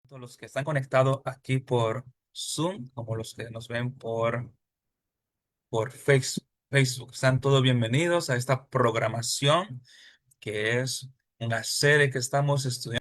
tanto los que están conectados aquí por Zoom como los que nos ven por Facebook. Sean todos bienvenidos a esta programación que es una serie que estamos estudiando.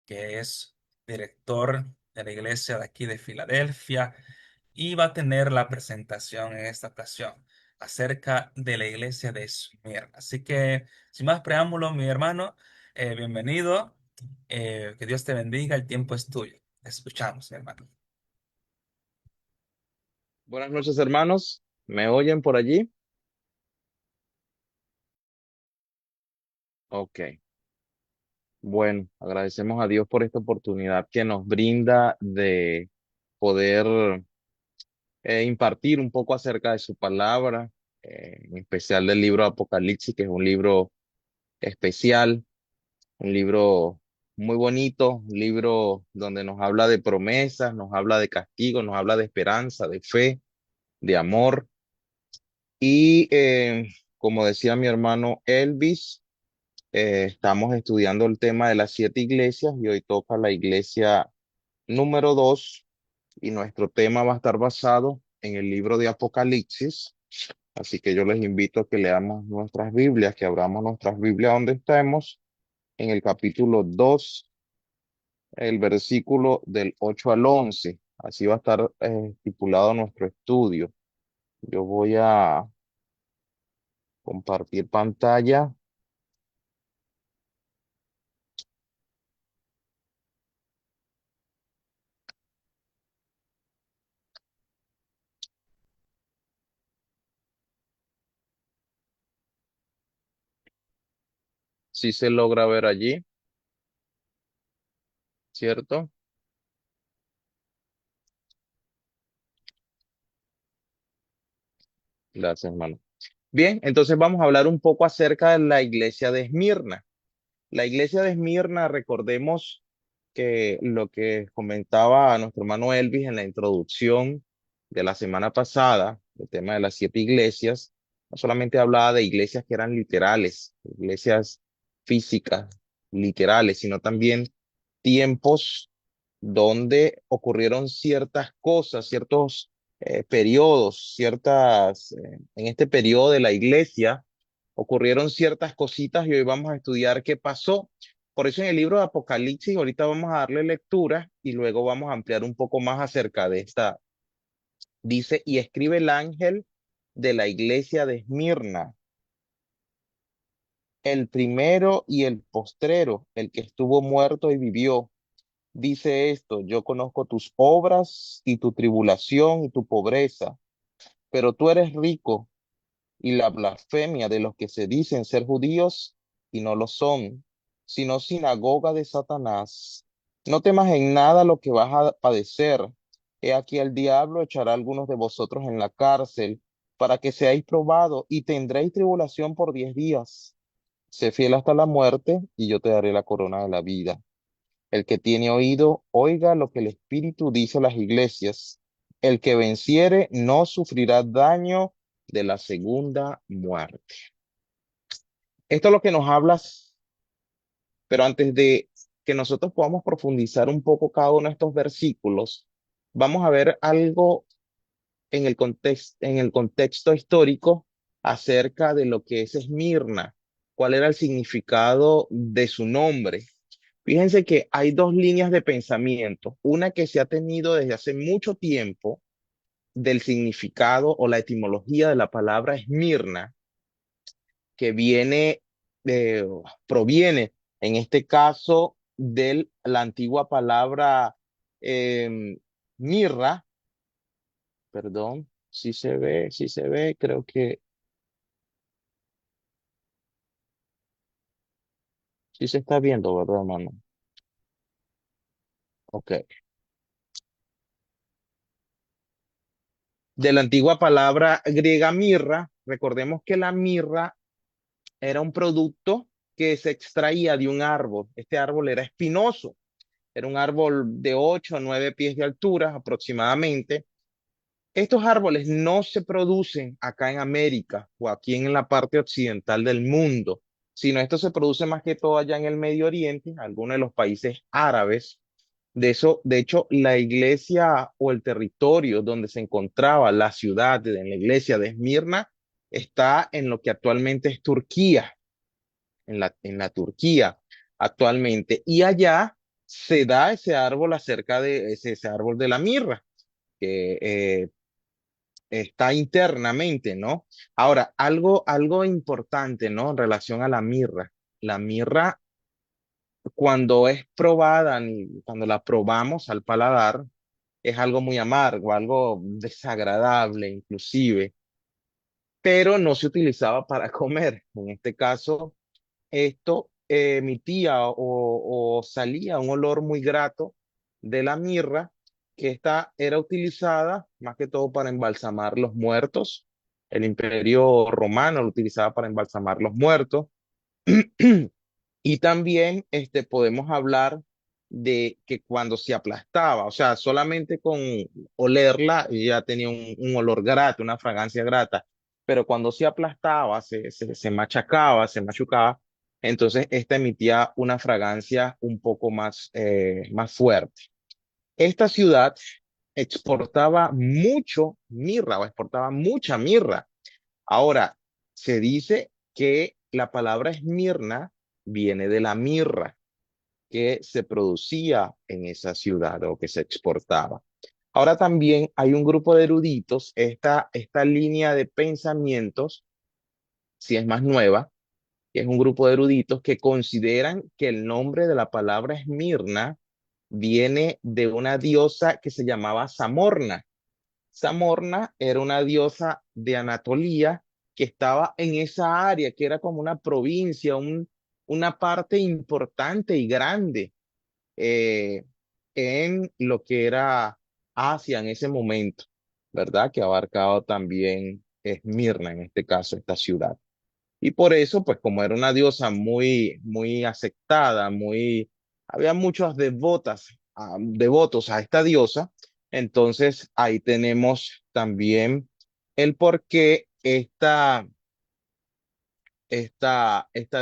que es director de la iglesia de aquí de Filadelfia, y va a tener la presentación en esta ocasión acerca de la iglesia de Esmirna. Así que, sin más preámbulos, mi hermano, bienvenido. Que Dios te bendiga, el tiempo es tuyo. Te escuchamos, mi hermano. Buenas noches, hermanos. ¿Me oyen por allí? Ok. Bueno, agradecemos a Dios por esta oportunidad que nos brinda de poder impartir un poco acerca de su palabra, en especial del libro Apocalipsis, que es un libro especial, un libro muy bonito, un libro donde nos habla de promesas, nos habla de castigo, nos habla de esperanza, de fe, de amor. Y como decía mi hermano Elvis, estamos estudiando el tema de las siete iglesias y hoy toca la iglesia número 2 y nuestro tema va a estar basado en el libro de Apocalipsis. Así que yo les invito a que leamos nuestras Biblias, que abramos nuestras Biblias donde estemos, en el capítulo 2, el versículo del 8 al 11. Así va a estar estipulado nuestro estudio. Yo voy a compartir pantalla. Si se logra ver allí, ¿cierto? Gracias, hermano. Bien, entonces vamos a hablar un poco acerca de la iglesia de Esmirna. La iglesia de Esmirna, recordemos que lo que comentaba a nuestro hermano Elvis en la introducción de la semana pasada, el tema de las siete iglesias, no solamente hablaba de iglesias que eran literales, iglesias físicas, literales, sino también tiempos donde ocurrieron ciertas cosas, ciertos periodos, en este periodo de la iglesia ocurrieron ciertas cositas y hoy vamos a estudiar qué pasó. Por eso en el libro de Apocalipsis ahorita vamos a darle lectura y luego vamos a ampliar un poco más acerca de esta. Dice, y escribe el ángel de la iglesia de Esmirna, el primero y el postrero, el que estuvo muerto y vivió. Dice esto, yo conozco tus obras y tu tribulación y tu pobreza, pero tú eres rico y la blasfemia de los que se dicen ser judíos y no lo son, sino sinagoga de Satanás. No temas en nada lo que vas a padecer. He aquí el diablo echará a algunos de vosotros en la cárcel para que seáis probados y tendréis tribulación por 10 días. Sé fiel hasta la muerte y yo te daré la corona de la vida. El que tiene oído, oiga lo que el Espíritu dice a las iglesias. El que venciere no sufrirá daño de la segunda muerte. Esto es lo que nos hablas, pero antes de que nosotros podamos profundizar un poco cada uno de estos versículos, vamos a ver algo en el contexto histórico acerca de lo que es Esmirna, cuál era el significado de su nombre. Fíjense que hay dos líneas de pensamiento, una que se ha tenido desde hace mucho tiempo del significado o la etimología de la palabra Esmirna, que eh, proviene en este caso de la antigua palabra mirra, perdón, si se ve, creo que sí se está viendo, ¿verdad, hermano? Ok. De la antigua palabra griega mirra, recordemos que la mirra era un producto que se extraía de un árbol. Este árbol era espinoso, era un árbol de 8 a 9 pies de altura aproximadamente. Estos árboles no se producen acá en América o aquí en la parte occidental del mundo, sino esto se produce más que todo allá en el Medio Oriente, algunos de los países árabes. De hecho, la iglesia o el territorio donde se encontraba la ciudad de la iglesia de Esmirna está en lo que actualmente es Turquía, en la Turquía actualmente. Y allá se da ese árbol acerca de ese árbol de la mirra, que está internamente, ¿no? Ahora, algo importante, ¿no? En relación a la mirra. La mirra, cuando es probada, cuando la probamos al paladar, es algo muy amargo, algo desagradable inclusive, pero no se utilizaba para comer. En este caso, esto emitía o salía un olor muy grato de la mirra, que esta era utilizada más que todo para embalsamar los muertos. El Imperio Romano lo utilizaba para embalsamar los muertos. Y también podemos hablar de que cuando se aplastaba, o sea, solamente con olerla ya tenía un olor grato, una fragancia grata, pero cuando se aplastaba, se machacaba, se machucaba, entonces esta emitía una fragancia un poco más fuerte. Esta ciudad exportaba mucho mirra o exportaba mucha mirra. Ahora, se dice que la palabra Esmirna viene de la mirra que se producía en esa ciudad o que se exportaba. Ahora también hay un grupo de eruditos, esta línea de pensamientos, si es más nueva, que es un grupo de eruditos que consideran que el nombre de la palabra Esmirna viene de una diosa que se llamaba Samorna. Samorna era una diosa de Anatolia que estaba en esa área, que era como una provincia, una parte importante y grande eh, en lo que era Asia en ese momento, ¿verdad? Que abarcaba también Esmirna, en este caso, esta ciudad. Y por eso, pues como era una diosa muy aceptada, había muchos devotos a esta diosa, entonces ahí tenemos también el por qué esta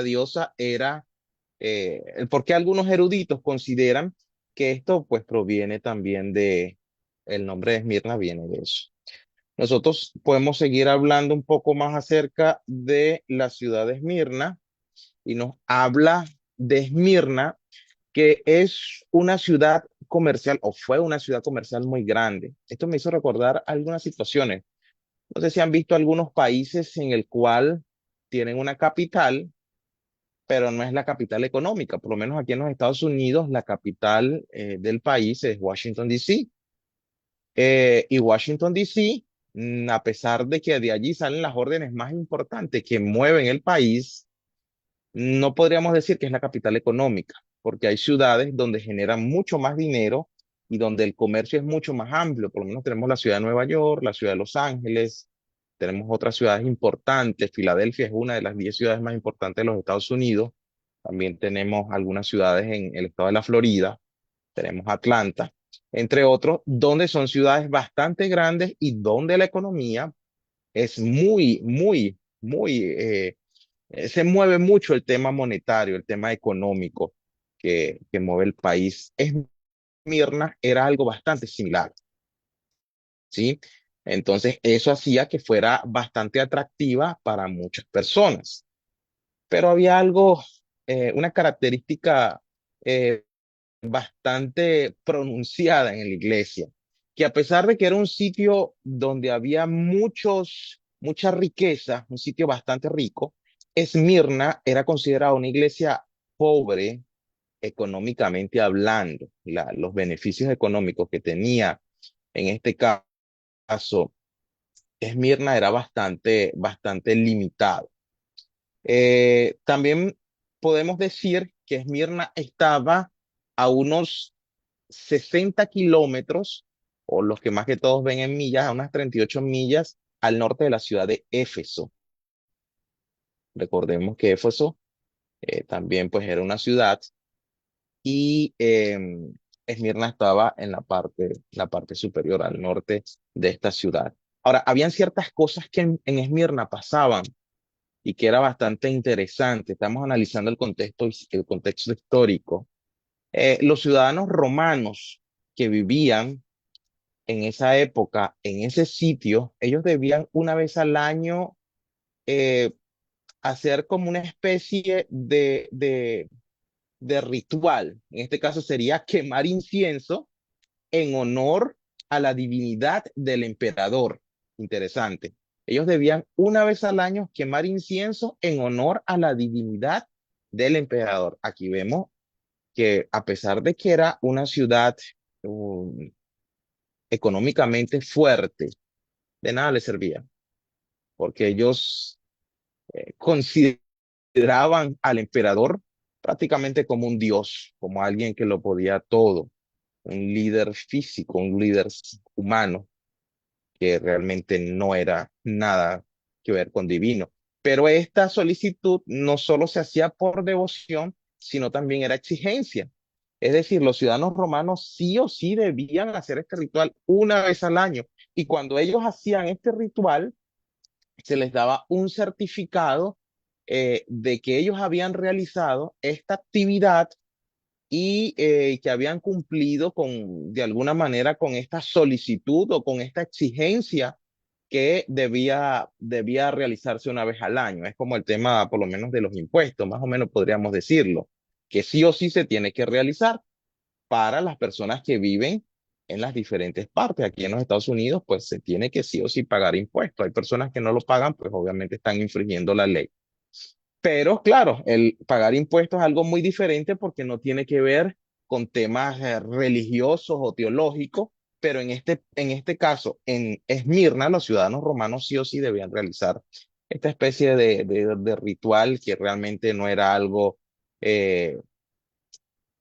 diosa era, el por qué algunos eruditos consideran que esto pues proviene también el nombre de Esmirna viene de eso. Nosotros podemos seguir hablando un poco más acerca de la ciudad de Esmirna y nos habla de Esmirna, que es una ciudad comercial o fue una ciudad comercial muy grande. Esto me hizo recordar algunas situaciones. No sé si han visto algunos países en el cual tienen una capital, pero no es la capital económica. Por lo menos aquí en los Estados Unidos, la capital del país es Washington, D.C. Y Washington, D.C., a pesar de que de allí salen las órdenes más importantes que mueven el país, no podríamos decir que es la capital económica, porque hay ciudades donde generan mucho más dinero y donde el comercio es mucho más amplio. Por lo menos tenemos la ciudad de Nueva York, la ciudad de Los Ángeles, tenemos otras ciudades importantes. Filadelfia es una de las 10 ciudades más importantes de los Estados Unidos. También tenemos algunas ciudades en el estado de la Florida, tenemos Atlanta, entre otros, donde son ciudades bastante grandes y donde la economía es se mueve mucho el tema monetario, el tema económico que mueve el país. Esmirna era algo bastante similar, ¿sí? Entonces, eso hacía que fuera bastante atractiva para muchas personas. Pero había una característica eh, bastante pronunciada en la iglesia, que a pesar de que era un sitio donde había mucha riqueza, un sitio bastante rico, Esmirna era considerada una iglesia pobre económicamente hablando. Los beneficios económicos que tenía en este caso Esmirna era bastante limitado. También podemos decir que Esmirna estaba a unos 60 kilómetros, o los que más que todos ven en millas, a unas 38 millas al norte de la ciudad de Éfeso. Recordemos que Éfeso también pues era una ciudad y Esmirna estaba en la parte superior al norte de esta ciudad. Ahora, habían ciertas cosas que en Esmirna pasaban y que era bastante interesante. Estamos analizando el contexto histórico. Los ciudadanos romanos que vivían en esa época, en ese sitio, ellos debían una vez al año eh, hacer como una especie de ritual. En este caso sería quemar incienso en honor a la divinidad del emperador. Interesante. Ellos debían una vez al año quemar incienso en honor a la divinidad del emperador. Aquí vemos que a pesar de que era una ciudad um, económicamente fuerte, de nada les servía, porque ellos consideraban al emperador prácticamente como un dios, como alguien que lo podía todo, un líder físico, un líder humano que realmente no era nada que ver con divino. Pero esta solicitud no solo se hacía por devoción, sino también era exigencia. Es decir, los ciudadanos romanos sí o sí debían hacer este ritual una vez al año. Y cuando ellos hacían este ritual, se les daba un certificado de que ellos habían realizado esta actividad y que habían cumplido de alguna manera con esta solicitud o con esta exigencia que debía realizarse una vez al año. Es como el tema, por lo menos, de los impuestos, más o menos podríamos decirlo, que sí o sí se tiene que realizar para las personas que viven en las diferentes partes. Aquí en los Estados Unidos, pues se tiene que sí o sí pagar impuestos. Hay personas que no lo pagan, pues obviamente están infringiendo la ley. Pero claro, el pagar impuestos es algo muy diferente porque no tiene que ver con temas religiosos o teológicos, pero en este caso, en Esmirna, los ciudadanos romanos sí o sí debían realizar esta especie de ritual que realmente no era eh,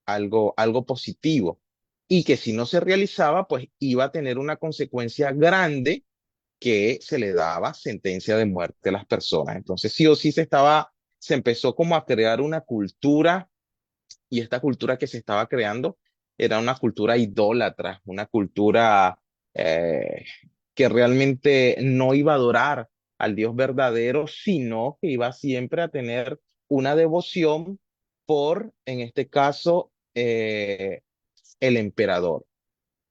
algo positivo y que si no se realizaba, pues iba a tener una consecuencia grande que se le daba sentencia de muerte a las personas. Entonces, sí o sí se empezó como a crear una cultura y esta cultura que se estaba creando era una cultura idólatra, una cultura que realmente no iba a adorar al Dios verdadero, sino que iba siempre a tener una devoción por, en este caso, el emperador,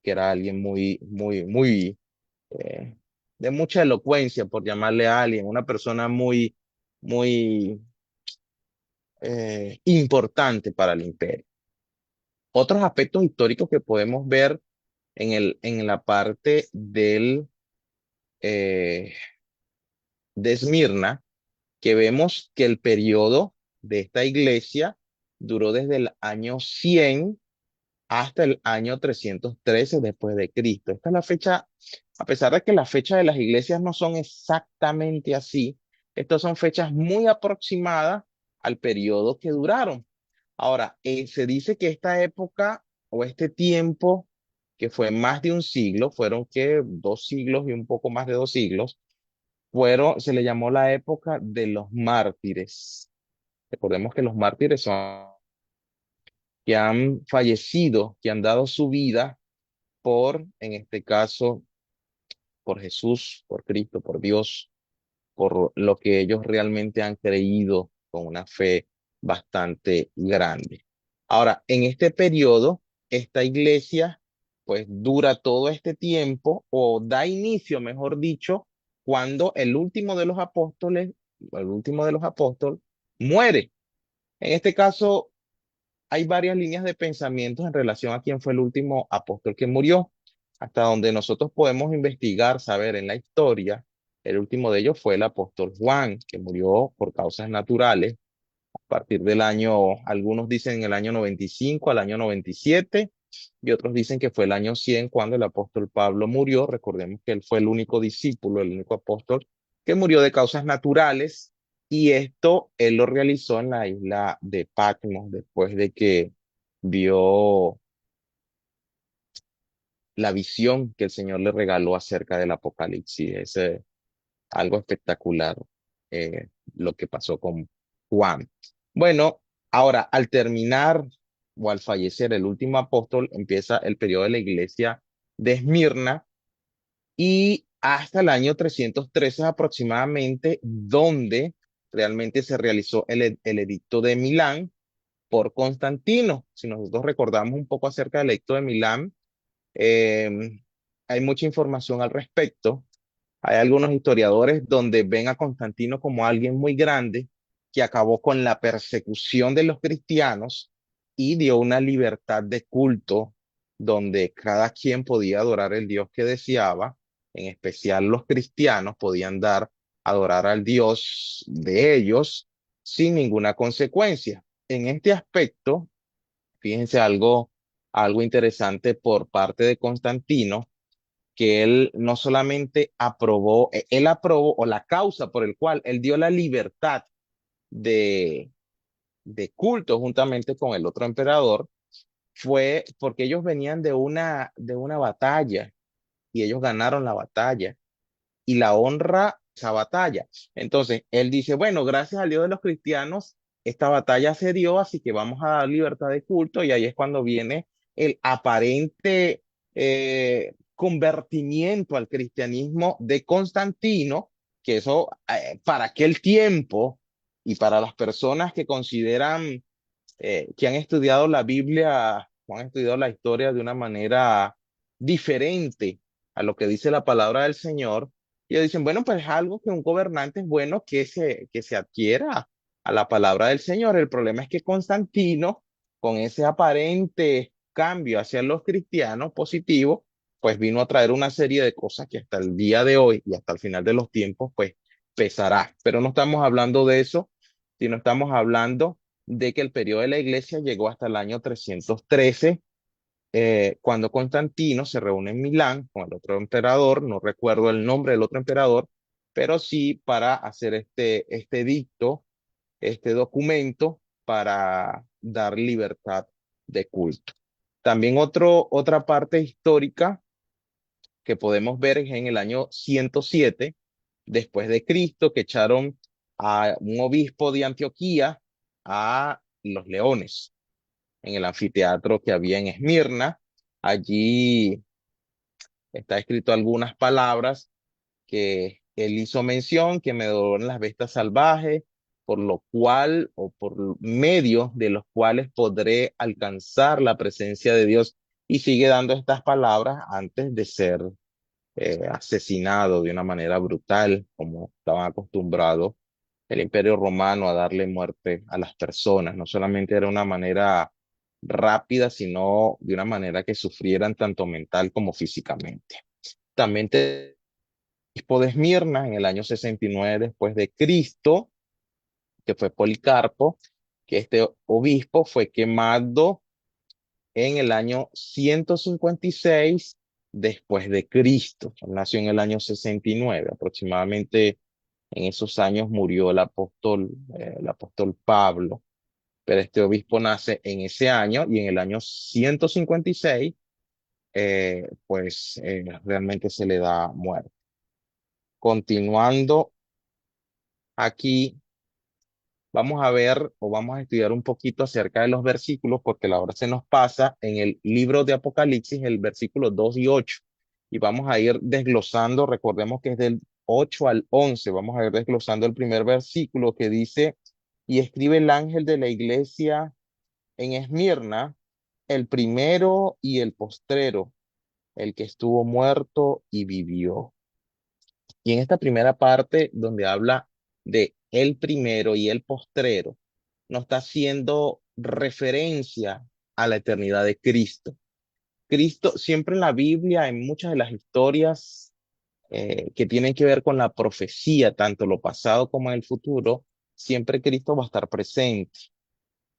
que era alguien muy, muy, muy eh, de mucha elocuencia, por llamarle a alguien, una persona muy, muy importante para el imperio. Otros aspectos históricos que podemos ver en la parte eh, de Esmirna, que vemos que el periodo de esta iglesia duró desde el año 100 hasta el año 313 después de Cristo. Esta es la fecha, a pesar de que las fechas de las iglesias no son exactamente así, estas son fechas muy aproximadas al periodo que duraron. Ahora, se dice que esta época o este tiempo, que fue más de un siglo, fueron que 2 siglos y un poco más de 2 siglos, se le llamó la época de los mártires. Recordemos que los mártires son que han fallecido, que han dado su vida en este caso, por Jesús, por Cristo, por Dios, por lo que ellos realmente han creído con una fe bastante grande. Ahora, en este periodo, esta iglesia pues dura todo este tiempo o da inicio, mejor dicho, cuando el último de los apóstoles muere. En este caso, hay varias líneas de pensamientos en relación a quién fue el último apóstol que murió. Hasta donde nosotros podemos investigar, saber en la historia, el último de ellos fue el apóstol Juan, que murió por causas naturales a partir del año, algunos dicen el año 95 al año 97, y otros dicen que fue el año 100 cuando el apóstol Pablo murió. Recordemos que él fue el único discípulo, el único apóstol que murió de causas naturales, y esto él lo realizó en la isla de Patmos después de que vio la visión que el Señor le regaló acerca del Apocalipsis. Es algo espectacular lo que pasó con Juan. Bueno, ahora al terminar o al fallecer el último apóstol, empieza el periodo de la iglesia de Esmirna y hasta el año 313 aproximadamente, donde realmente se realizó el edicto de Milán por Constantino. Si nosotros recordamos un poco acerca del edicto de Milán, eh, hay mucha información al respecto. Hay algunos historiadores donde ven a Constantino como alguien muy grande que acabó con la persecución de los cristianos y dio una libertad de culto donde cada quien podía adorar el Dios que deseaba, en especial los cristianos podían adorar al Dios de ellos sin ninguna consecuencia. En este aspecto, fíjense algo interesante por parte de Constantino, que él no solamente aprobó, él aprobó, o la causa por el cual él dio la libertad de, de culto juntamente con el otro emperador, fue porque ellos venían de una batalla y ellos ganaron la batalla y la honra esa batalla. Entonces, él dice, bueno, gracias al Dios de los cristianos, esta batalla se dio, así que vamos a dar libertad de culto y ahí es cuando viene el aparente convertimiento al cristianismo de Constantino, que eso para aquel tiempo y para las personas que consideran que han estudiado la Biblia o han estudiado la historia de una manera diferente a lo que dice la palabra del Señor, y ellos dicen, bueno, pues es algo que un gobernante es bueno que se adquiera a la palabra del Señor. El problema es que Constantino, con ese aparente cambio hacia los cristianos positivo, pues vino a traer una serie de cosas que hasta el día de hoy y hasta el final de los tiempos, pues pesará. Pero no estamos hablando de eso, sino estamos hablando de que el periodo de la iglesia llegó hasta el año 313, cuando Constantino se reúne en Milán con el otro emperador, no recuerdo el nombre del otro emperador, pero sí para hacer este edicto, este documento para dar libertad de culto. También otra parte histórica que podemos ver es en el año 107 después de Cristo, que echaron a un obispo de Antioquía a los leones en el anfiteatro que había en Esmirna. Allí está escrito algunas palabras que él hizo mención, que me adoran las bestias salvajes, por lo cual o por medio de los cuales podré alcanzar la presencia de Dios. Y sigue dando estas palabras antes de ser asesinado de una manera brutal, como estaban acostumbrados el Imperio Romano a darle muerte a las personas. No solamente era una manera rápida, sino de una manera que sufrieran tanto mental como físicamente. También el obispo de Esmirna en el año 69 después de Cristo, que fue Policarpo, que este obispo fue quemado en el año 156 después de Cristo. Nació en el año 69, aproximadamente en esos años murió el apóstol Pablo, pero este obispo nace en ese año y en el año 156, pues realmente se le da muerte. Continuando aquí, vamos a ver o vamos a estudiar un poquito acerca de los versículos porque la hora se nos pasa en el libro de Apocalipsis, el versículo 2 y 8. Y vamos a ir desglosando, recordemos que es del 8 al 11, vamos a ir desglosando el primer versículo que dice, y escribe el ángel de la iglesia en Esmirna, el primero y el postrero, el que estuvo muerto y vivió. Y en esta primera parte donde habla de el primero y el postrero, no está haciendo referencia a la eternidad de Cristo. Cristo, siempre en la Biblia, en muchas de las historias que tienen que ver con la profecía, tanto lo pasado como en el futuro, siempre Cristo va a estar presente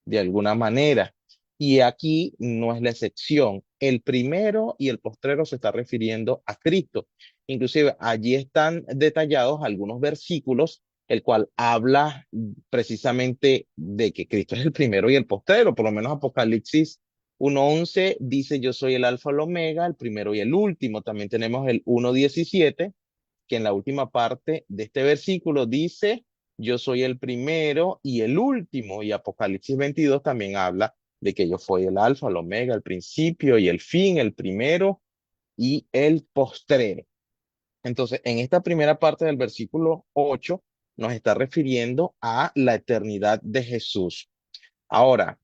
de alguna manera. Y aquí no es la excepción. El primero y el postrero se está refiriendo a Cristo. Inclusive allí están detallados algunos versículos, el cual habla precisamente de que Cristo es el primero y el postrero. Por lo menos Apocalipsis 1:11 dice, yo soy el alfa y el omega, el primero y el último. También tenemos el 1:17 que en la última parte de este versículo dice, yo soy el primero y el último, y Apocalipsis 22 también habla de que yo soy el alfa, el omega, el principio y el fin, el primero y el postrero. Entonces, en esta primera parte del versículo 8 nos está refiriendo a la eternidad de Jesús. Ahora,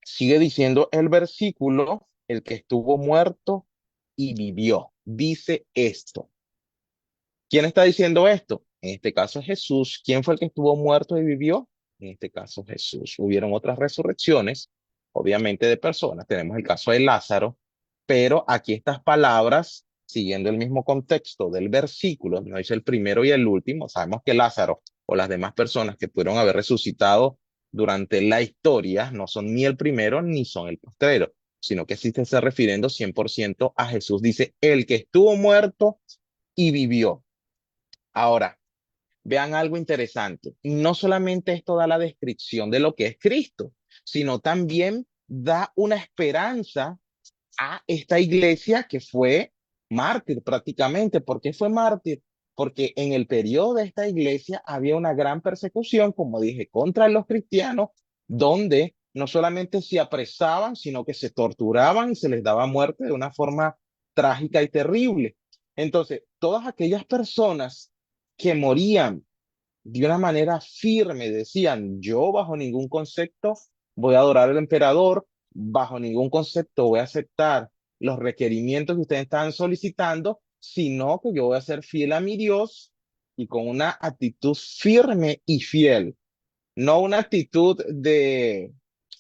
sigue diciendo el versículo, el que estuvo muerto y vivió. Dice esto. ¿Quién está diciendo esto? En este caso Jesús. ¿Quién fue el que estuvo muerto y vivió? En este caso Jesús. Hubieron otras resurrecciones, obviamente de personas. Tenemos el caso de Lázaro, pero aquí estas palabras, siguiendo el mismo contexto del versículo, no dice el primero y el último, sabemos que Lázaro o las demás personas que pudieron haber resucitado durante la historia no son ni el primero ni son el postrero, sino que sí se está refiriendo 100% a Jesús. Dice, el que estuvo muerto y vivió. Ahora, vean algo interesante. No solamente esto da la descripción de lo que es Cristo, sino también da una esperanza a esta iglesia que fue mártir prácticamente. ¿Por qué fue mártir? Porque en el periodo de esta iglesia había una gran persecución, como dije, contra los cristianos, donde no solamente se apresaban, sino que se torturaban y se les daba muerte de una forma trágica y terrible. Entonces, todas aquellas personas que morían de una manera firme, decían, yo bajo ningún concepto voy a adorar al emperador, bajo ningún concepto voy a aceptar los requerimientos que ustedes están solicitando, sino que yo voy a ser fiel a mi Dios y con una actitud firme y fiel, no una actitud de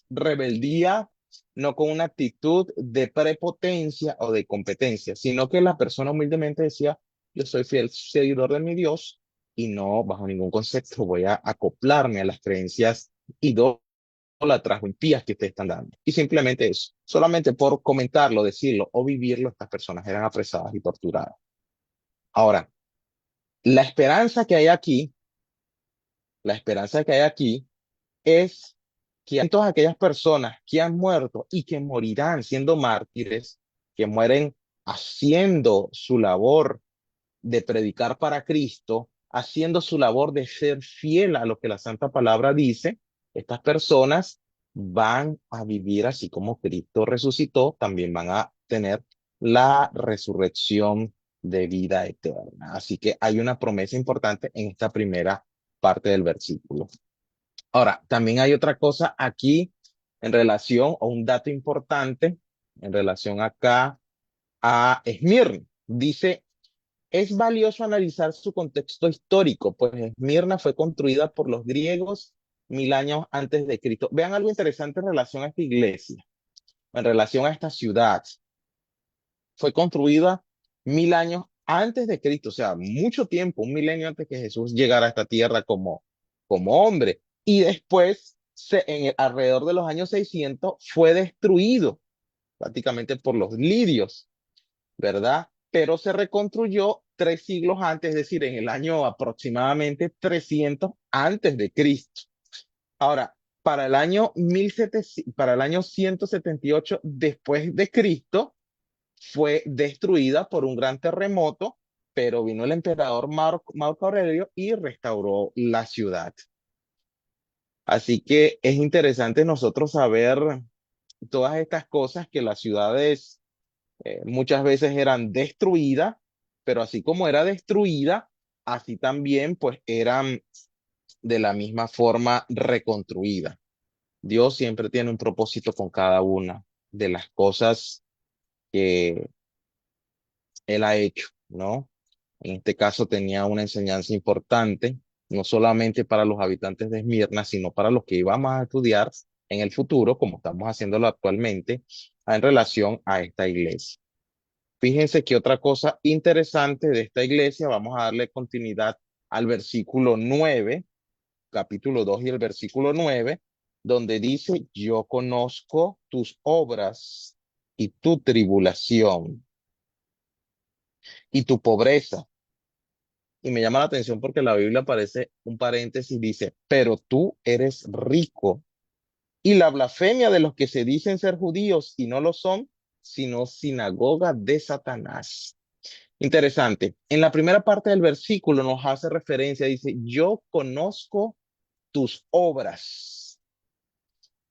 rebeldía, no con una actitud de prepotencia o de competencia, sino que la persona humildemente decía, yo soy fiel seguidor de mi Dios y no bajo ningún concepto voy a acoplarme a las creencias idólatras o impías que ustedes están dando. Y simplemente eso, solamente por comentarlo, decirlo o vivirlo, estas personas eran apresadas y torturadas. Ahora, la esperanza que hay aquí, la esperanza que hay aquí es que todas aquellas personas que han muerto y que morirán siendo mártires, que mueren haciendo su labor de predicar para Cristo, haciendo su labor de ser fiel a lo que la Santa Palabra dice, estas personas van a vivir así como Cristo resucitó, también van a tener la resurrección de vida eterna. Así que hay una promesa importante en esta primera parte del versículo. Ahora, también hay otra cosa aquí en relación, o un dato importante en relación acá a Esmirna. Dice, es valioso analizar su contexto histórico, pues Esmirna fue construida por los griegos 1000 años antes de Cristo. Vean algo interesante en relación a esta iglesia, en relación a esta ciudad. Fue construida 1000 años antes de Cristo, o sea, mucho tiempo, un milenio antes que Jesús llegara a esta tierra como hombre. Y después, alrededor de los años 600, fue destruido prácticamente por los lidios, ¿verdad? Pero se reconstruyó 3 siglos antes, es decir, en el año aproximadamente 300 antes de Cristo. Ahora, para el año 178 después de Cristo, fue destruida por un gran terremoto, pero vino el emperador Marco Aurelio y restauró la ciudad. Así que es interesante nosotros saber todas estas cosas que las ciudades muchas veces eran destruidas, pero así como era destruida, así también pues eran de la misma forma reconstruidas. Dios siempre tiene un propósito con cada una de las cosas que Él ha hecho, ¿no? En este caso tenía una enseñanza importante, no solamente para los habitantes de Esmirna, sino para los que íbamos a estudiar en el futuro, como estamos haciéndolo actualmente, en relación a esta iglesia. Fíjense que otra cosa interesante de esta iglesia, vamos a darle continuidad al versículo 9, capítulo 2 y el versículo 9, donde dice, yo conozco tus obras y tu tribulación y tu pobreza. Y me llama la atención porque la Biblia aparece un paréntesis, dice, pero tú eres rico. Y la blasfemia de los que se dicen ser judíos y no lo son, sino sinagoga de Satanás. Interesante. En la primera parte del versículo nos hace referencia, dice, yo conozco tus obras.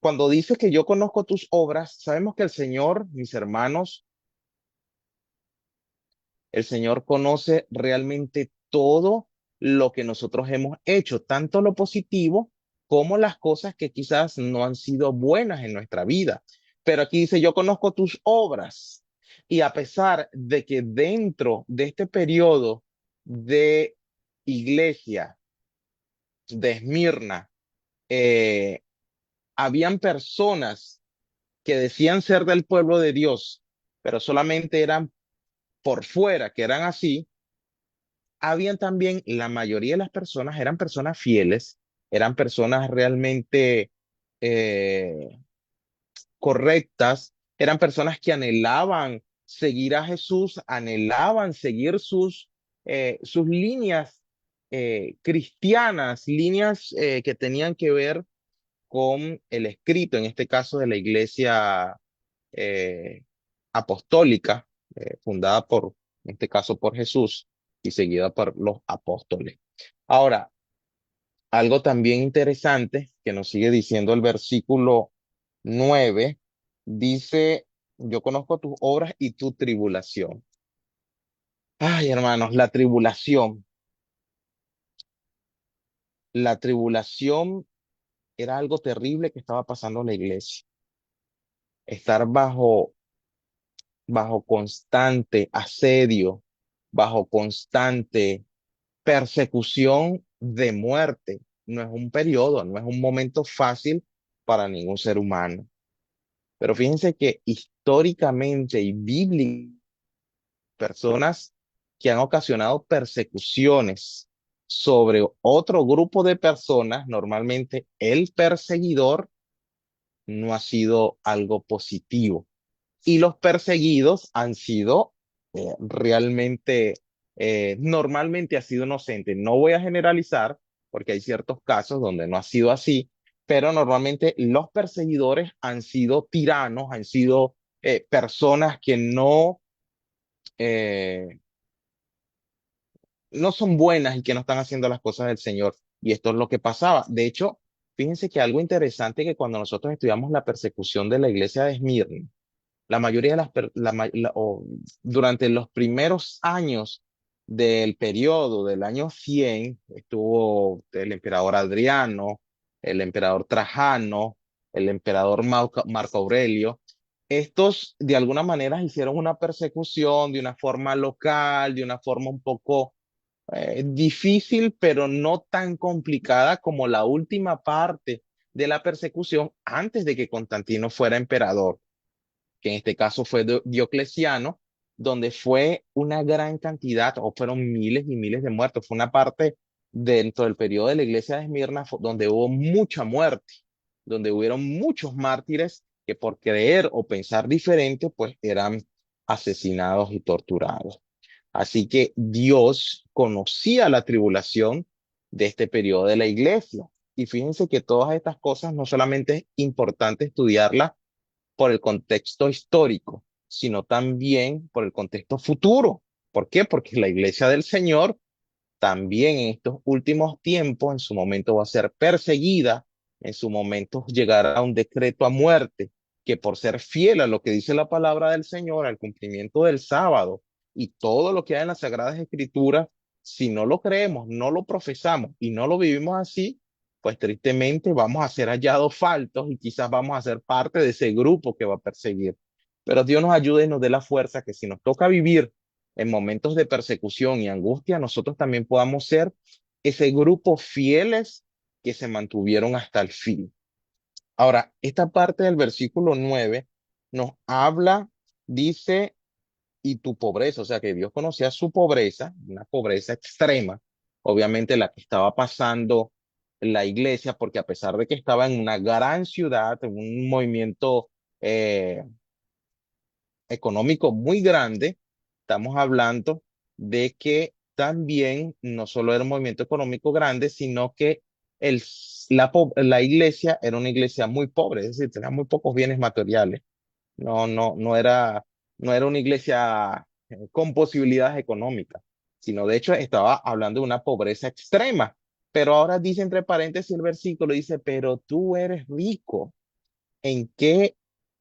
Cuando dice que yo conozco tus obras, sabemos que el Señor, mis hermanos, el Señor conoce realmente todo lo que nosotros hemos hecho, tanto lo positivo como las cosas que quizás no han sido buenas en nuestra vida. Pero aquí dice, yo conozco tus obras. Y a pesar de que dentro de este periodo de iglesia de Esmirna, eh, habían personas que decían ser del pueblo de Dios, pero solamente eran por fuera, que eran así, habían también, la mayoría de las personas eran personas fieles, eran personas realmente eh, correctas, eran personas que anhelaban seguir a Jesús, anhelaban seguir sus líneas cristianas, líneas que tenían que ver con el escrito, en este caso de la iglesia eh, apostólica, fundada en este caso por Jesús y seguida por los apóstoles. Ahora, algo también interesante que nos sigue diciendo el versículo 9 dice, yo conozco tus obras y tu tribulación. Ay, hermanos, la tribulación era algo terrible que estaba pasando en la iglesia. Estar bajo constante asedio, bajo constante persecución de muerte. No es un periodo, no es un momento fácil para ningún ser humano. Pero fíjense que históricamente y bíblicamente, personas que han ocasionado persecuciones sobre otro grupo de personas, normalmente el perseguidor no ha sido algo positivo y los perseguidos han sido realmente, normalmente ha sido inocente. No voy a generalizar porque hay ciertos casos donde no ha sido así, pero normalmente los perseguidores han sido tiranos, han sido personas que eh, no son buenas y que no están haciendo las cosas del Señor. Y esto es lo que pasaba. De hecho, fíjense que algo interesante que cuando nosotros estudiamos la persecución de la iglesia de Esmirna, la mayoría de durante los primeros años del periodo del año 100 estuvo el emperador Adriano, el emperador Trajano, el emperador Marco Aurelio. Estos de alguna manera hicieron una persecución de una forma local, de una forma un poco difícil, pero no tan complicada como la última parte de la persecución antes de que Constantino fuera emperador, que en este caso fue Diocleciano, donde fue una gran cantidad, o fueron miles y miles de muertos. Fue una parte dentro del periodo de la iglesia de Esmirna donde hubo mucha muerte, donde hubieron muchos mártires que por creer o pensar diferente, pues eran asesinados y torturados. Así que Dios conocía la tribulación de este periodo de la iglesia. Y fíjense que todas estas cosas no solamente es importante estudiarlas por el contexto histórico, sino también por el contexto futuro. ¿Por qué? Porque la iglesia del Señor también en estos últimos tiempos, en su momento va a ser perseguida, en su momento llegará un decreto a muerte, que por ser fiel a lo que dice la palabra del Señor, al cumplimiento del sábado y todo lo que hay en las Sagradas Escrituras, si no lo creemos, no lo profesamos y no lo vivimos así, pues tristemente vamos a ser hallados faltos y quizás vamos a ser parte de ese grupo que va a perseguir. Pero Dios nos ayude y nos dé la fuerza que si nos toca vivir en momentos de persecución y angustia, nosotros también podamos ser ese grupo fieles que se mantuvieron hasta el fin. Ahora, esta parte del versículo 9 nos habla, dice, y tu pobreza, o sea que Dios conocía su pobreza, una pobreza extrema, obviamente la que estaba pasando la iglesia, porque a pesar de que estaba en una gran ciudad, en un movimiento eh, económico muy grande, estamos hablando de que también no solo era un movimiento económico grande, sino que la iglesia era una iglesia muy pobre, es decir, tenía muy pocos bienes materiales. No era una iglesia con posibilidades económicas, sino de hecho estaba hablando de una pobreza extrema. Pero ahora dice entre paréntesis el versículo, dice, pero tú eres rico. ¿En qué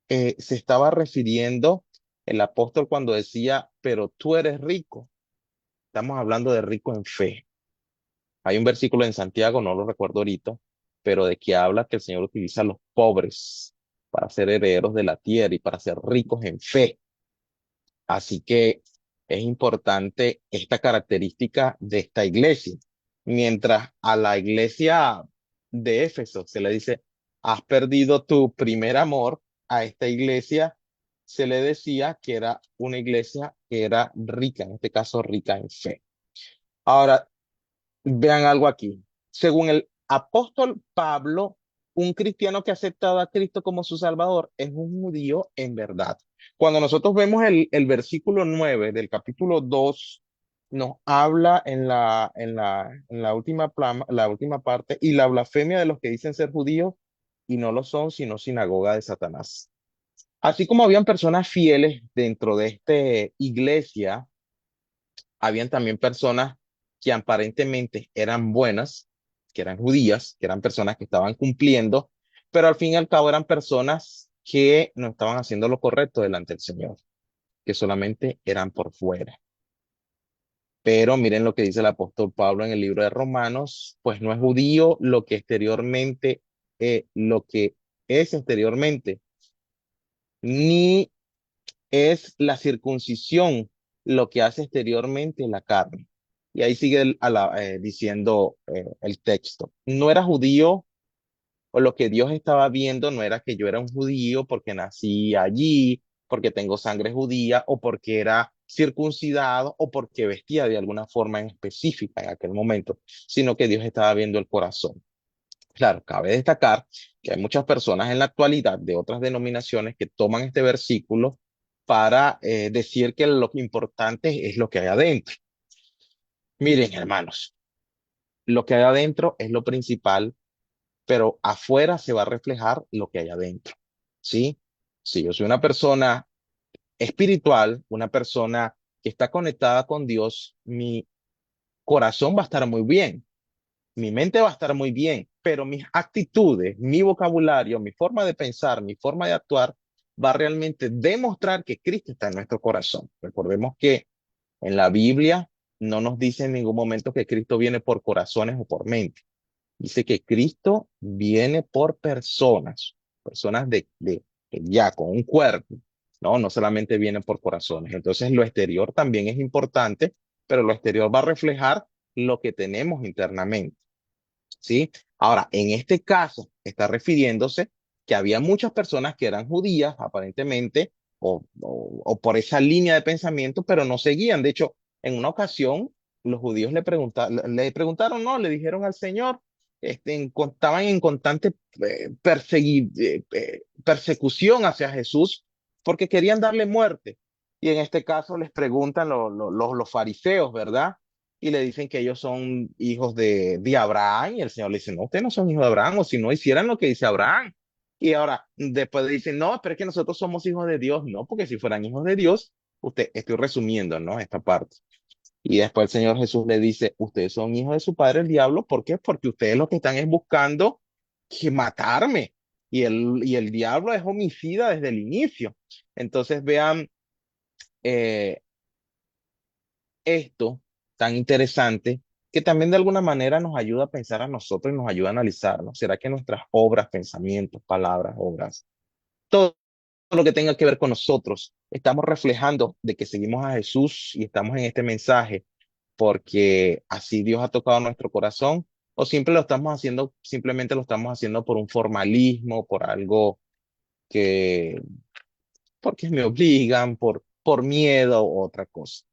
se estaba refiriendo el apóstol cuando decía, pero tú eres rico? Estamos hablando de rico en fe. Hay un versículo en Santiago, no lo recuerdo ahorita, pero de que habla que el Señor utiliza a los pobres para ser herederos de la tierra y para ser ricos en fe. Así que es importante esta característica de esta iglesia. Mientras a la iglesia de Éfeso se le dice, has perdido tu primer amor, a esta iglesia se le decía que era una iglesia que era rica, en este caso rica en fe. Ahora, vean algo aquí. Según el apóstol Pablo, un cristiano que ha aceptado a Cristo como su Salvador es un judío en verdad. Cuando nosotros vemos el versículo 9 del capítulo 2, nos habla en la la última parte y la blasfemia de los que dicen ser judíos y no lo son, sino sinagoga de Satanás. Así como habían personas fieles dentro de esta iglesia, habían también personas que aparentemente eran buenas, que eran judías, que eran personas que estaban cumpliendo, pero al fin y al cabo eran personas que no estaban haciendo lo correcto delante del Señor, que solamente eran por fuera. Pero miren lo que dice el apóstol Pablo en el libro de Romanos, pues no es judío lo que es exteriormente, ni es la circuncisión lo que hace exteriormente la carne. Y ahí sigue diciendo el texto. No era judío, o lo que Dios estaba viendo no era que yo era un judío porque nací allí, porque tengo sangre judía, o porque era circuncidado, o porque vestía de alguna forma en específica en aquel momento, sino que Dios estaba viendo el corazón. Claro, cabe destacar que hay muchas personas en la actualidad de otras denominaciones que toman este versículo para decir que lo importante es lo que hay adentro. Miren, hermanos, lo que hay adentro es lo principal, pero afuera se va a reflejar lo que hay adentro. ¿Sí? Si yo soy una persona espiritual, una persona que está conectada con Dios, mi corazón va a estar muy bien. Mi mente va a estar muy bien, pero mis actitudes, mi vocabulario, mi forma de pensar, mi forma de actuar va a realmente demostrar que Cristo está en nuestro corazón. Recordemos que en la Biblia no nos dice en ningún momento que Cristo viene por corazones o por mente. Dice que Cristo viene por personas, personas ya con un cuerpo, ¿no? No solamente viene por corazones. Entonces lo exterior también es importante, pero lo exterior va a reflejar lo que tenemos internamente. ¿Sí? Ahora, en este caso, está refiriéndose que había muchas personas que eran judías, aparentemente, o por esa línea de pensamiento, pero no seguían. De hecho, en una ocasión, los judíos le preguntaron, no, le dijeron al Señor, estaban en constante persecución hacia Jesús porque querían darle muerte. Y en este caso les preguntan los fariseos, ¿verdad? Y le dicen que ellos son hijos de Abraham, y el Señor le dice, no, ustedes no son hijos de Abraham, o si no hicieran lo que dice Abraham. Y ahora, después dicen, no, pero es que nosotros somos hijos de Dios. No, porque si fueran hijos de Dios, estoy resumiendo, ¿no? Esta parte. Y después el Señor Jesús le dice, ustedes son hijos de su padre el diablo. ¿Por qué? Porque ustedes lo que están es buscando que matarme. Y el diablo es homicida desde el inicio. Entonces vean, eh, esto tan interesante que también de alguna manera nos ayuda a pensar a nosotros y nos ayuda a analizarnos. ¿Será que nuestras obras, pensamientos, palabras, obras, todo lo que tenga que ver con nosotros, estamos reflejando de que seguimos a Jesús y estamos en este mensaje porque así Dios ha tocado nuestro corazón? ¿O siempre lo estamos haciendo, simplemente lo estamos haciendo por un formalismo, por algo que, porque me obligan, por miedo u otra cosa?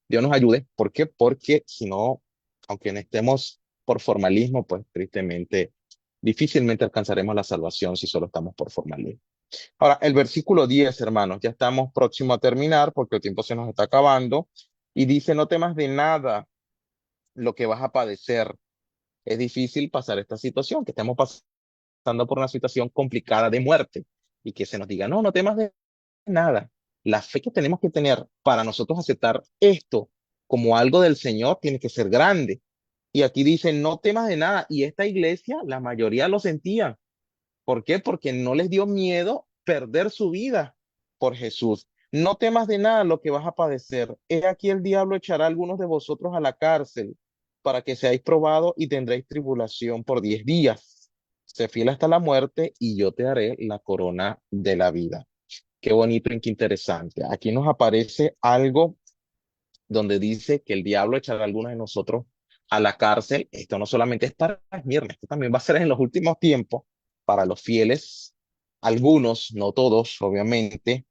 Dios nos ayude. ¿Por qué? Porque si no, aunque no estemos por formalismo, pues tristemente, difícilmente alcanzaremos la salvación si solo estamos por formalismo. Ahora, el versículo 10, hermanos, ya estamos próximos a terminar porque el tiempo se nos está acabando y dice, no temas de nada lo que vas a padecer. Es difícil pasar esta situación, que estemos pasando por una situación complicada de muerte y que se nos diga, no, no temas de nada. La fe que tenemos que tener para nosotros aceptar esto como algo del Señor tiene que ser grande. Y aquí dice, no temas de nada. Y esta iglesia, la mayoría lo sentían. ¿Por qué? Porque no les dio miedo perder su vida por Jesús. No temas de nada lo que vas a padecer. He aquí el diablo echará a algunos de vosotros a la cárcel para que seáis probados y tendréis tribulación por 10 días. Sé fiel hasta la muerte y yo te daré la corona de la vida. Qué bonito y qué interesante. Aquí nos aparece algo donde dice que el diablo echará a algunos de nosotros a la cárcel. Esto no solamente es para Esmirna, esto también va a ser en los últimos tiempos para los fieles algunos, no todos, obviamente,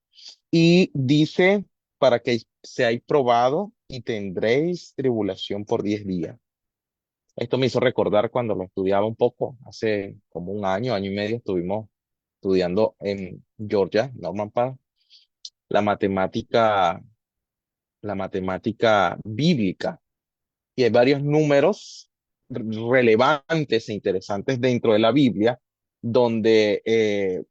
y dice, para que seáis probado y tendréis tribulación por 10 días. Esto me hizo recordar cuando lo estudiaba un poco, hace como un año, año y medio, estuvimos estudiando en Georgia, Norman Park, la matemática, la matemática bíblica. Y hay varios números relevantes e interesantes dentro de la Biblia donde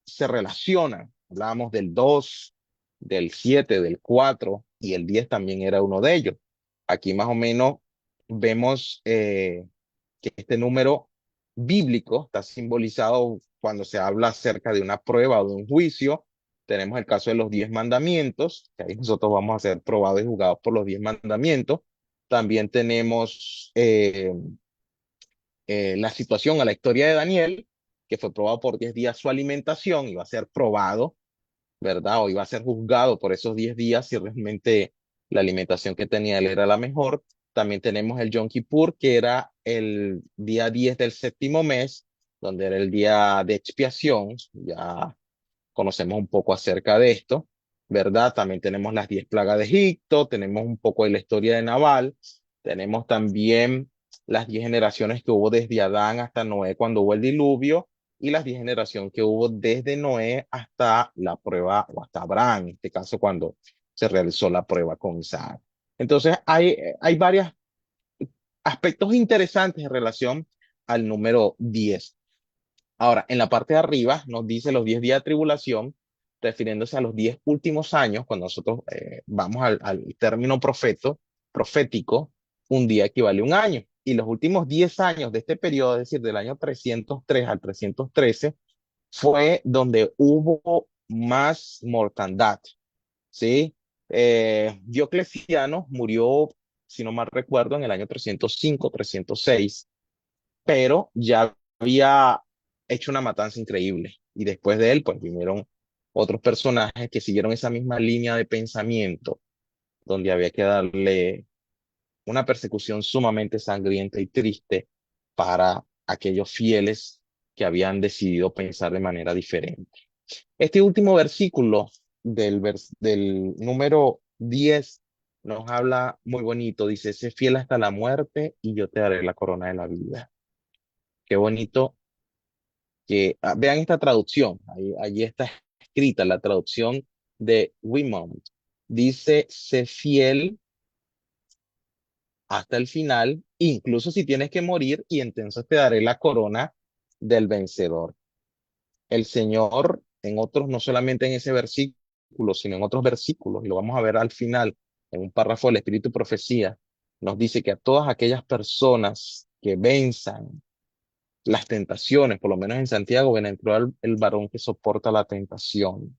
se relacionan. Hablábamos del 2, del 7, del 4 y el 10 también era uno de ellos. Aquí más o menos vemos que este número bíblico está simbolizado cuando se habla acerca de una prueba o de un juicio. Tenemos el caso de los 10 mandamientos, que ahí nosotros vamos a ser probados y juzgados por los 10 mandamientos. También tenemos la situación a la historia de Daniel, que fue probado por 10 días su alimentación, iba a ser probado, ¿verdad? O iba a ser juzgado por esos 10 días si realmente la alimentación que tenía él era la mejor. También tenemos el Yom Kippur, que era el día 10 del séptimo mes, donde era el día de expiación. Ya conocemos un poco acerca de esto, ¿verdad? También tenemos las 10 plagas de Egipto, tenemos un poco de la historia de Nabal, tenemos también las 10 generaciones que hubo desde Adán hasta Noé cuando hubo el diluvio y las 10 generaciones que hubo desde Noé hasta la prueba o hasta Abraham, en este caso cuando se realizó la prueba con Isaac. Entonces hay varios aspectos interesantes en relación al número 10. Ahora, en la parte de arriba nos dice los 10 días de tribulación, refiriéndose a los 10 últimos años, cuando nosotros vamos al término profético, un día equivale a un año. Y los últimos 10 años de este periodo, es decir, del año 303 al 313, fue donde hubo más mortandad, ¿sí? Diocleciano murió, si no mal recuerdo, en el año 305, 306, pero ya había hecho una matanza increíble. Y después de él, pues vinieron otros personajes que siguieron esa misma línea de pensamiento, donde había que darle una persecución sumamente sangrienta y triste para aquellos fieles que habían decidido pensar de manera diferente. Este último versículo del número 10 nos habla muy bonito. Dice, sé fiel hasta la muerte y yo te daré la corona de la vida. Qué bonito que vean esta traducción, ahí está escrita la traducción de Wimont. Dice, sé fiel hasta el final, incluso si tienes que morir, y entonces te daré la corona del vencedor. El Señor, en otros, no solamente en ese versículo, sino en otros versículos, y lo vamos a ver al final, en un párrafo del Espíritu y Profecía, nos dice que a todas aquellas personas que venzan las tentaciones, por lo menos en Santiago, bienaventurado el varón que soporta la tentación,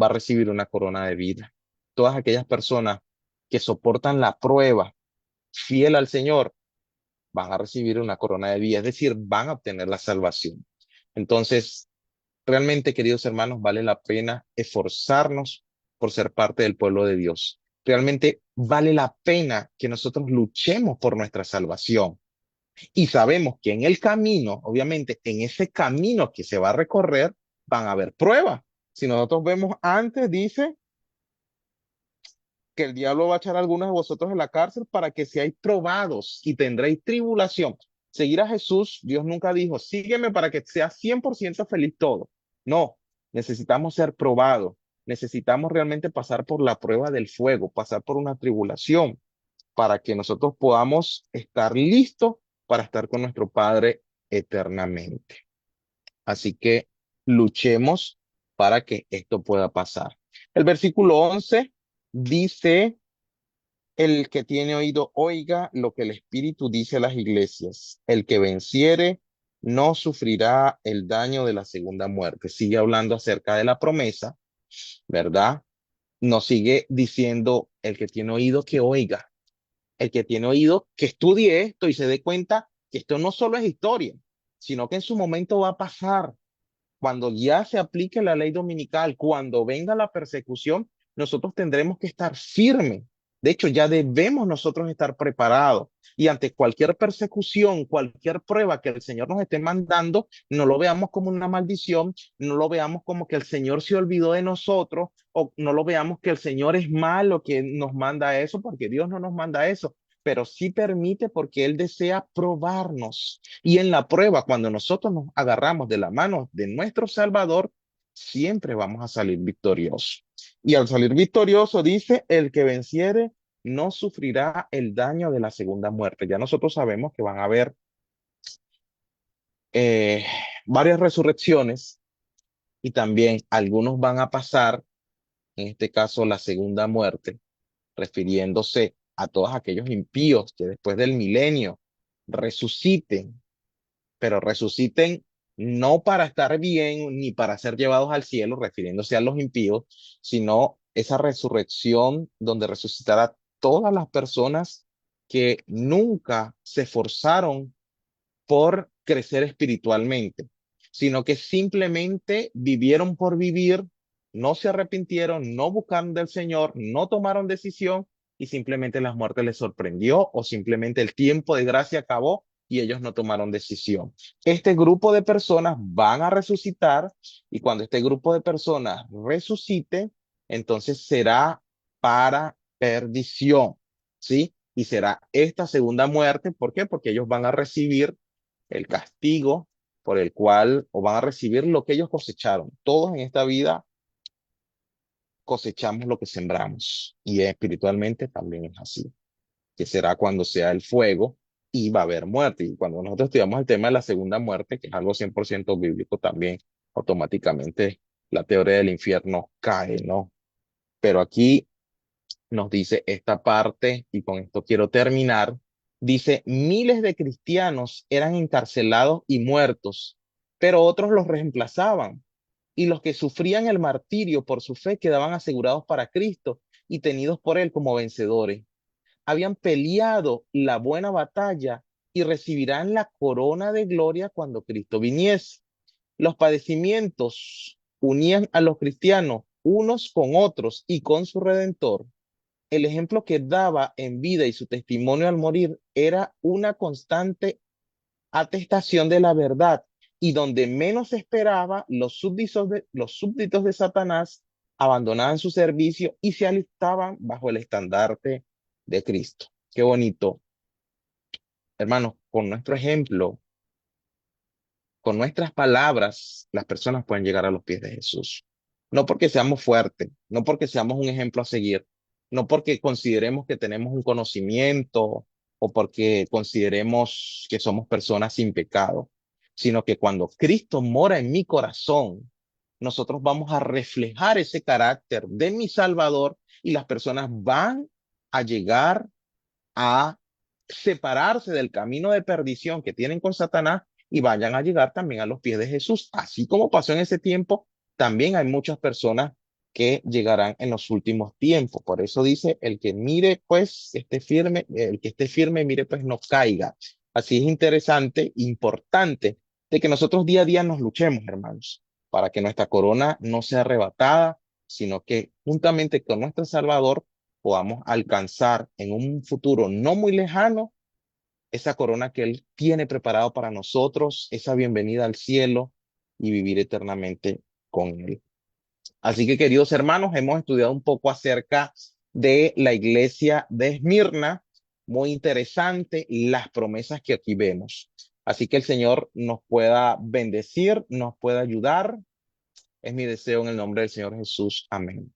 va a recibir una corona de vida. Todas aquellas personas que soportan la prueba, fiel al Señor, van a recibir una corona de vida, es decir, van a obtener la salvación. Entonces, realmente, queridos hermanos, vale la pena esforzarnos por ser parte del pueblo de Dios. Realmente vale la pena que nosotros luchemos por nuestra salvación. Y sabemos que en el camino, obviamente, en ese camino que se va a recorrer, van a haber pruebas. Si nosotros vemos antes, dice que el diablo va a echar a algunos de vosotros en la cárcel para que seáis probados y tendréis tribulación. Seguir a Jesús, Dios nunca dijo, sígueme para que seas 100% feliz todo. No, necesitamos ser probados. Necesitamos realmente pasar por la prueba del fuego, pasar por una tribulación para que nosotros podamos estar listos para estar con nuestro Padre eternamente. Así que luchemos para que esto pueda pasar. El versículo 11 dice, el que tiene oído, oiga lo que el Espíritu dice a las iglesias. El que venciere no sufrirá el daño de la segunda muerte. Sigue hablando acerca de la promesa, ¿verdad? Nos sigue diciendo, el que tiene oído, que oiga. El que tiene oído, que estudie esto y se dé cuenta que esto no solo es historia, sino que en su momento va a pasar. Cuando ya se aplique la ley dominical, cuando venga la persecución, nosotros tendremos que estar firmes, De hecho, ya debemos nosotros estar preparados y ante cualquier persecución, cualquier prueba que el Señor nos esté mandando, no lo veamos como una maldición, no lo veamos como que el Señor se olvidó de nosotros o no lo veamos que el Señor es malo que nos manda eso, porque Dios no nos manda eso, pero sí permite porque Él desea probarnos. Y en la prueba, cuando nosotros nos agarramos de la mano de nuestro Salvador, siempre vamos a salir victoriosos. Y al salir victorioso, dice, el que venciere no sufrirá el daño de la segunda muerte. Ya nosotros sabemos que van a haber eh, varias resurrecciones y también algunos van a pasar, en este caso la segunda muerte, refiriéndose a todos aquellos impíos que después del milenio resuciten, pero resuciten no para estar bien ni para ser llevados al cielo, refiriéndose a los impíos, sino esa resurrección donde resucitará todas las personas que nunca se esforzaron por crecer espiritualmente, sino que simplemente vivieron por vivir, no se arrepintieron, no buscaron del Señor, no tomaron decisión y simplemente la muerte les sorprendió o simplemente el tiempo de gracia acabó y ellos no tomaron decisión. Este grupo de personas van a resucitar y cuando este grupo de personas resucite, entonces será para perdición, ¿sí? Y será esta segunda muerte, ¿por qué? Porque ellos van a recibir el castigo por el cual o van a recibir lo que ellos cosecharon. Todos en esta vida cosechamos lo que sembramos y espiritualmente también es así, que será cuando sea el fuego y va a haber muerte. Y cuando nosotros estudiamos el tema de la segunda muerte, que es algo 100% bíblico también, automáticamente la teoría del infierno cae, ¿no? Pero aquí nos dice esta parte, y con esto quiero terminar, dice, miles de cristianos eran encarcelados y muertos, pero otros los reemplazaban, y los que sufrían el martirio por su fe quedaban asegurados para Cristo y tenidos por él como vencedores. Habían peleado la buena batalla y recibirán la corona de gloria cuando Cristo viniese. Los padecimientos unían a los cristianos unos con otros y con su Redentor. El ejemplo que daba en vida y su testimonio al morir era una constante atestación de la verdad y donde menos se esperaba, los súbditos de Satanás abandonaban su servicio y se alistaban bajo el estandarte de Cristo. Qué bonito. Hermanos, con nuestro ejemplo, con nuestras palabras, las personas pueden llegar a los pies de Jesús. No porque seamos fuertes, no porque seamos un ejemplo a seguir, no porque consideremos que tenemos un conocimiento o porque consideremos que somos personas sin pecado, sino que cuando Cristo mora en mi corazón, nosotros vamos a reflejar ese carácter de mi Salvador y las personas van a llegar a separarse del camino de perdición que tienen con Satanás y vayan a llegar también a los pies de Jesús. Así como pasó en ese tiempo, también hay muchas personas que llegarán en los últimos tiempos. Por eso dice, el que mire, pues, esté firme, el que esté firme, mire, pues, no caiga. Así es interesante, importante, de que nosotros día a día nos luchemos, hermanos, para que nuestra corona no sea arrebatada, sino que juntamente con nuestro Salvador podamos alcanzar en un futuro no muy lejano esa corona que Él tiene preparado para nosotros, esa bienvenida al cielo y vivir eternamente con Él. Así que, queridos hermanos, hemos estudiado un poco acerca de la iglesia de Esmirna, muy interesante las promesas que aquí vemos. Así que el Señor nos pueda bendecir, nos pueda ayudar. Es mi deseo en el nombre del Señor Jesús. Amén.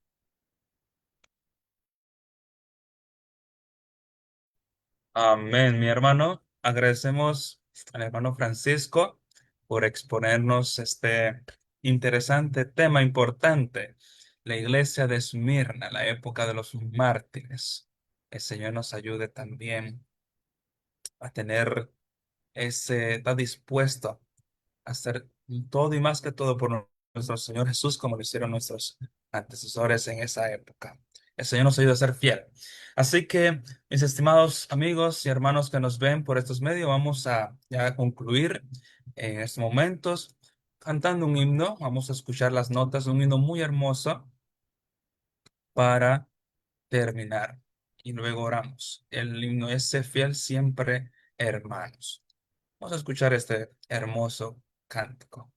Amén, mi hermano. Agradecemos al hermano Francisco por exponernos este interesante tema importante, la iglesia de Esmirna, la época de los mártires. El Señor nos ayude también a tener está dispuesto a hacer todo y más que todo por nuestro Señor Jesús, como lo hicieron nuestros antecesores en esa época. El Señor nos ayuda a ser fiel. Así que, mis estimados amigos y hermanos que nos ven por estos medios, vamos a ya concluir en estos momentos cantando un himno. Vamos a escuchar las notas de un himno muy hermoso para terminar. y luego oramos. El himno es Sé fiel siempre, hermanos. Vamos a escuchar este hermoso cántico.